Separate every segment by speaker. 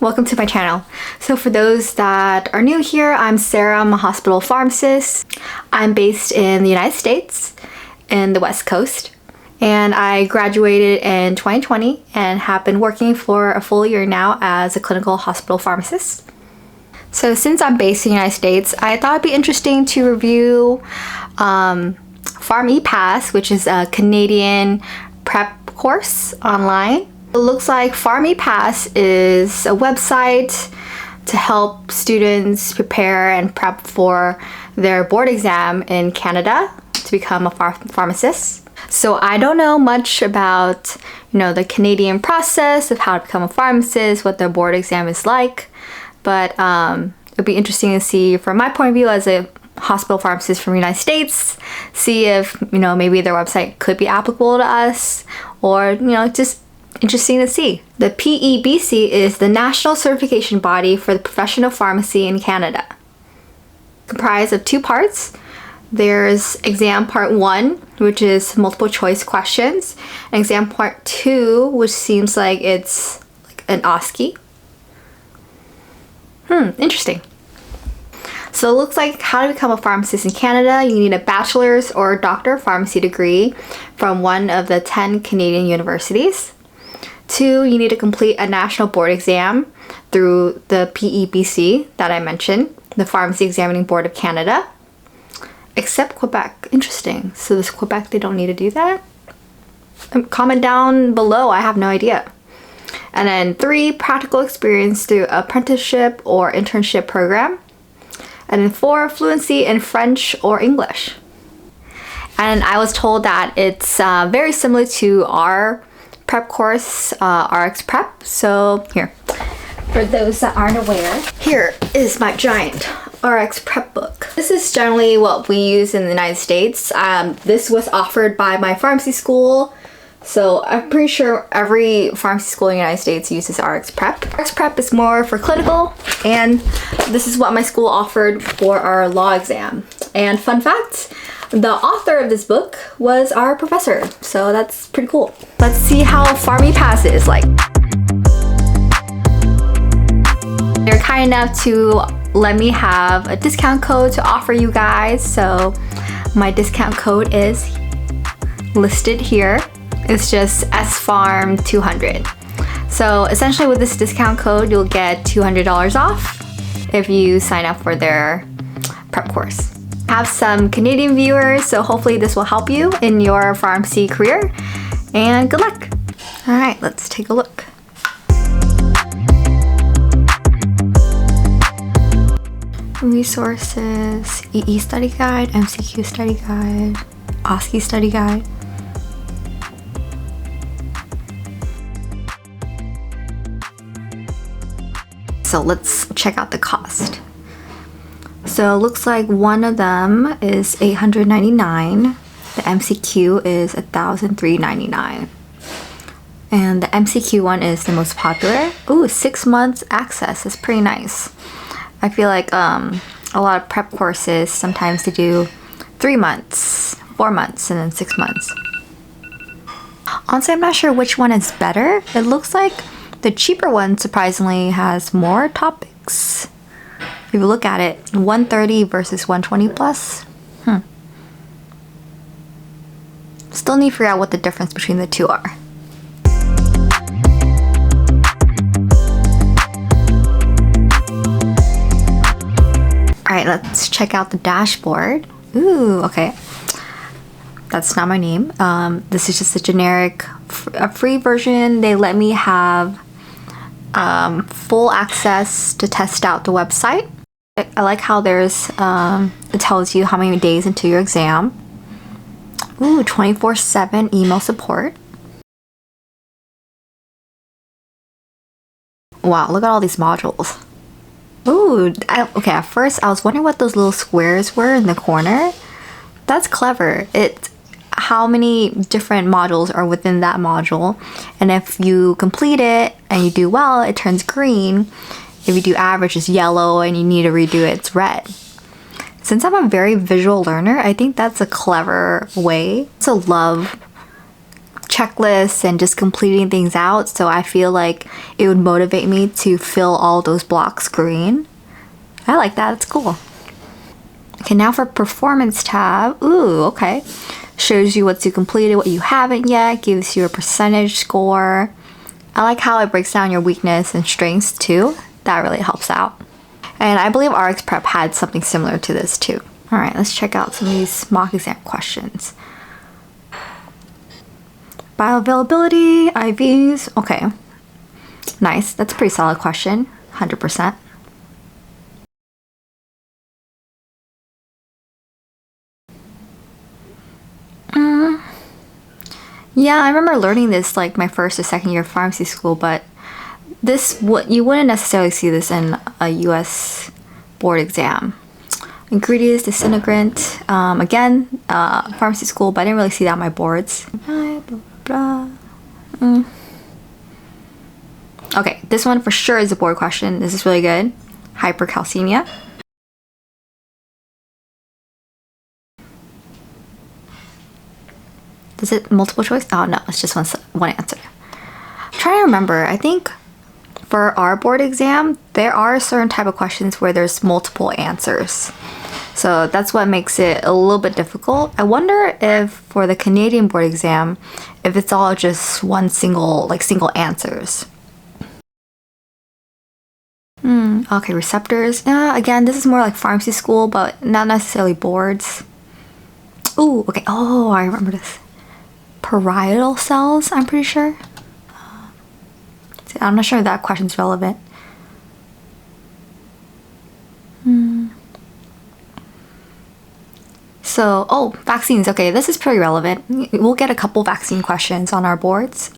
Speaker 1: welcome to my channel. So for those that are new here, I'm Sarah. I'm a hospital pharmacist. I'm based in the United States in the West Coast, and I graduated in 2020 and have been working for a full year now as a clinical hospital pharmacist. So since I'm based in the United States, I thought it'd be interesting to review PharmEPass, which is a Canadian prep course online. It looks like PharmEPass is a website to help students prepare and prep for their board exam in Canada to become a pharmacist. So I don't know much about, the Canadian process of how to become a pharmacist, what their board exam is like, but it'd be interesting to see from my point of view as a hospital pharmacist from the United States, see if, maybe their website could be applicable to us, or, just interesting to see. The PEBC is the national certification body for the profession of pharmacy in Canada. Comprised of two parts. There's exam part 1, which is multiple choice questions, and exam part 2, which seems like it's like an OSCE. Interesting. So it looks like how to become a pharmacist in Canada. You need a bachelor's or doctor of pharmacy degree from one of the 10 Canadian universities. 2, you need to complete a national board exam through the PEBC that I mentioned, the Pharmacy Examining Board of Canada. Except Quebec. Interesting. So this Quebec, they don't need to do that? Comment down below. I have no idea. And then 3, practical experience through apprenticeship or internship program. And then 4, fluency in French or English. And I was told that it's very similar to our prep course, RX Prep. So here, for those that aren't aware, here is my giant RX Prep book. This is generally what we use in the United States. This was offered by my pharmacy school. So I'm pretty sure every pharmacy school in the United States uses RX Prep. RX Prep is more for clinical, and this is what my school offered for our law exam. And fun fact, the author of this book was our professor, so that's pretty cool. Let's see how PharmEPass is like. They're kind enough to let me have a discount code to offer you guys, so my discount code is listed here. It's just SPharmD200. So essentially with this discount code, you'll get $200 off if you sign up for their prep course. I have some Canadian viewers, so hopefully this will help you in your pharmacy career, and good luck. All right, let's take a look. Resources, EE study guide, MCQ study guide, OSCE study guide. So let's check out the cost. So it looks like one of them is $899. The MCQ is $1,399. And the MCQ one is the most popular. Ooh, 6 months access. That's pretty nice. I feel like a lot of prep courses, sometimes they do 3 months, 4 months, and then 6 months. Honestly, I'm not sure which one is better. It looks like the cheaper one surprisingly has more topics. If you look at it, 130 versus 120 plus. Still need to figure out what the difference between the two are. Alright, let's check out the dashboard. Ooh, okay. That's not my name. This is just a generic, a free version. They let me have full access to test out the website. I like how there's, it tells you how many days into your exam. Ooh, 24/7 email support. Wow, look at all these modules. Ooh, okay, at first I was wondering what those little squares were in the corner. That's clever. It's how many different modules are within that module, and if you complete it and you do well, it turns green. If you do average, it's yellow, and you need to redo it, it's red. Since I'm a very visual learner, I think that's a clever way. I also love checklists and just completing things out. So I feel like it would motivate me to fill all those blocks green. I like that. It's cool. Okay, now for performance tab. Ooh, okay. Shows you what you completed, what you haven't yet, gives you a percentage score. I like how it breaks down your weakness and strengths too. That really helps out. And I believe RX Prep had something similar to this too. All right, let's check out some of these mock exam questions. Bioavailability, IVs, okay. Nice, that's a pretty solid question, 100%. Yeah, I remember learning this like my first or second year of pharmacy school, but you wouldn't necessarily see this in a US board exam. Ingredients, disintegrant, again, pharmacy school, but I didn't really see that on my boards. Okay, this one for sure is a board question. This is really good. Hypercalcemia. Is it multiple choice? Oh no, it's just one answer. I'm trying to remember. I think for our board exam, there are certain type of questions where there's multiple answers. So that's what makes it a little bit difficult. I wonder if for the Canadian board exam, if it's all just one single answers. Okay, receptors. Again, this is more like pharmacy school, but not necessarily boards. Ooh, okay. Oh, I remember this. Parietal cells, I'm pretty sure. I'm not sure if that question's relevant. So, oh, vaccines. Okay, this is pretty relevant. We'll get a couple vaccine questions on our boards.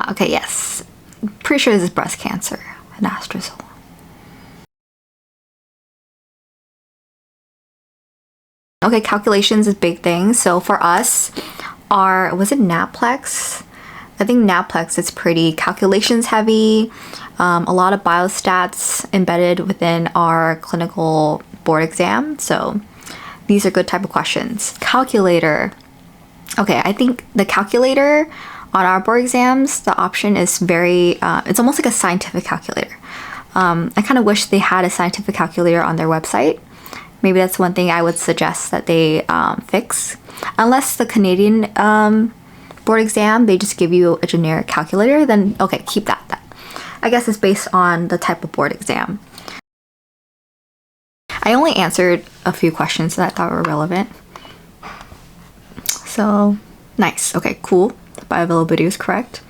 Speaker 1: Okay, yes. Pretty sure this is breast cancer and anastrozole. Okay, calculations is a big thing. So for us, was it NAPLEX? I think NAPLEX is pretty calculations heavy. A lot of biostats embedded within our clinical board exam. So these are good type of questions. Calculator. Okay, I think the calculator on our board exams, the option is it's almost like a scientific calculator. I kind of wish they had a scientific calculator on their website. Maybe that's one thing I would suggest that they fix. Unless the Canadian board exam, they just give you a generic calculator, then okay, keep that. I guess it's based on the type of board exam. I only answered a few questions that I thought were relevant. So, nice. Okay, cool. Bioavailability is correct.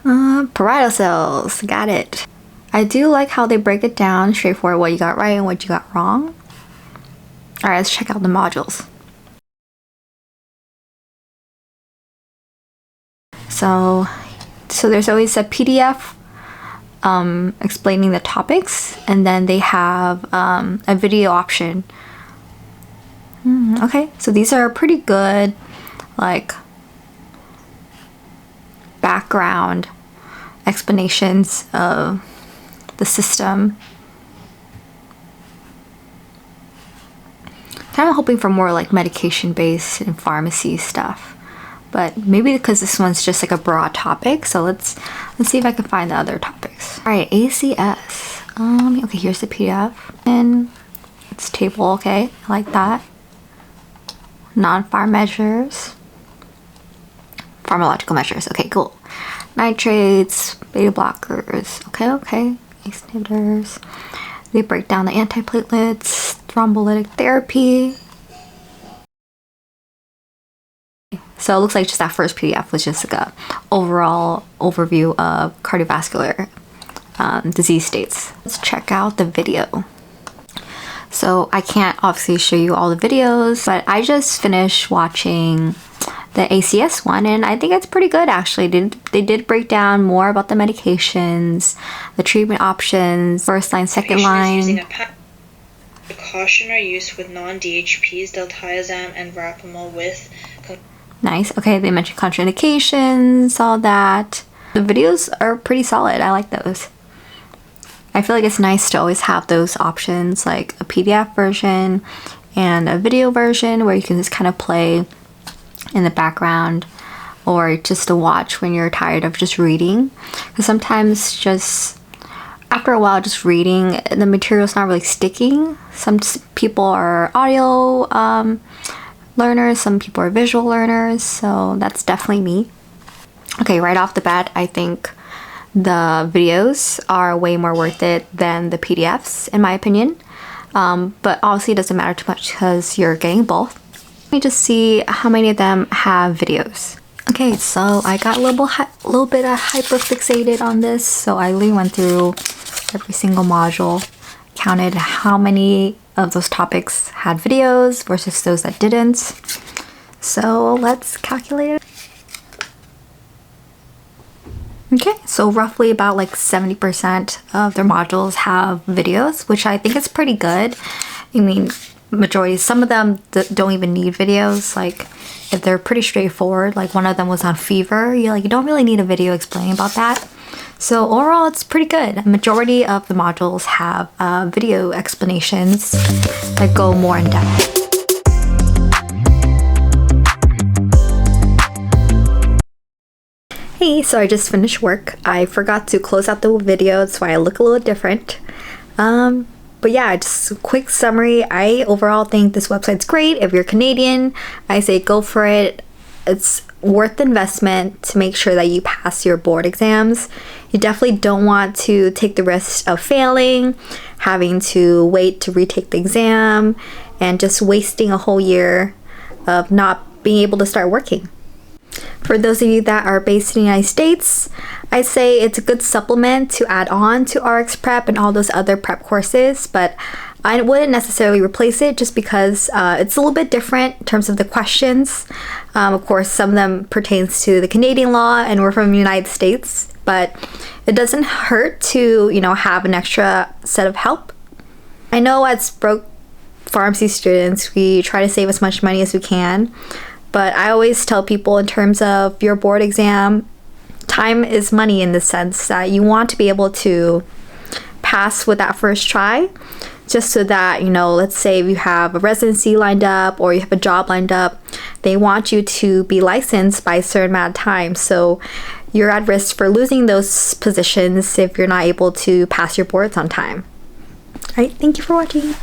Speaker 1: Parietal cells, got it. I do like how they break it down, straightforward, what you got right and what you got wrong. All right, let's check out the modules. So there's always a PDF explaining the topics, and then they have a video option. Okay, so these are pretty good, like background explanations of the system. Kind of hoping for more like medication based and pharmacy stuff, but maybe because this one's just like a broad topic. So let's see if I can find the other topics. All right, ACS. Okay, here's the PDF and it's table. Okay, I like that. Non-pharm measures, pharmacological measures. Okay, cool. Nitrates, beta blockers. Okay, ACE inhibitors. They break down the antiplatelets, thrombolytic therapy. So it looks like just that first PDF was just like a overall overview of cardiovascular disease states. Let's check out the video. So I can't obviously show you all the videos, but I just finished watching the ACS one, and I think it's pretty good actually. They did break down more about the medications, the treatment options, first line, second line.
Speaker 2: Caution are used with non-DHPs, diltiazem and verapamil with.
Speaker 1: Nice. Okay, they mentioned contraindications, all that. The videos are pretty solid. I like those. I feel like it's nice to always have those options, like a PDF version and a video version where you can just kind of play in the background or just to watch when you're tired of just reading. Because sometimes just after a while just reading, the material's not really sticking. Some people are audio learners, some people are visual learners, so that's definitely me. Okay, right off the bat, I think the videos are way more worth it than the PDFs, in my opinion. But obviously it doesn't matter too much because you're getting both. Let me just see how many of them have videos. Okay, so I got a little bit hyper fixated on this, so I really went through every single module, counted how many of those topics had videos versus those that didn't. So let's calculate it. Okay, so roughly about like 70% of their modules have videos, which I think is pretty good. I mean, majority, some of them don't even need videos. Like if they're pretty straightforward, like one of them was on fever, you don't really need a video explaining about that. So overall, it's pretty good. A majority of the modules have video explanations that go more in depth. Hey, so I just finished work. I forgot to close out the video, that's why I look a little different. But yeah, just a quick summary. I overall think this website's great. If you're Canadian, I say go for it. It's worth the investment to make sure that you pass your board exams. You definitely don't want to take the risk of failing, having to wait to retake the exam, and just wasting a whole year of not being able to start working. For those of you that are based in the United States, I'd say it's a good supplement to add on to RX Prep and all those other prep courses, but I wouldn't necessarily replace it just because it's a little bit different in terms of the questions. Of course, some of them pertains to the Canadian law and we're from the United States, but it doesn't hurt to, have an extra set of help. I know as broke pharmacy students, we try to save as much money as we can. But I always tell people in terms of your board exam, time is money in the sense that you want to be able to pass with that first try, just so that, let's say if you have a residency lined up or you have a job lined up, they want you to be licensed by a certain amount of time. So you're at risk for losing those positions if you're not able to pass your boards on time. All right, thank you for watching.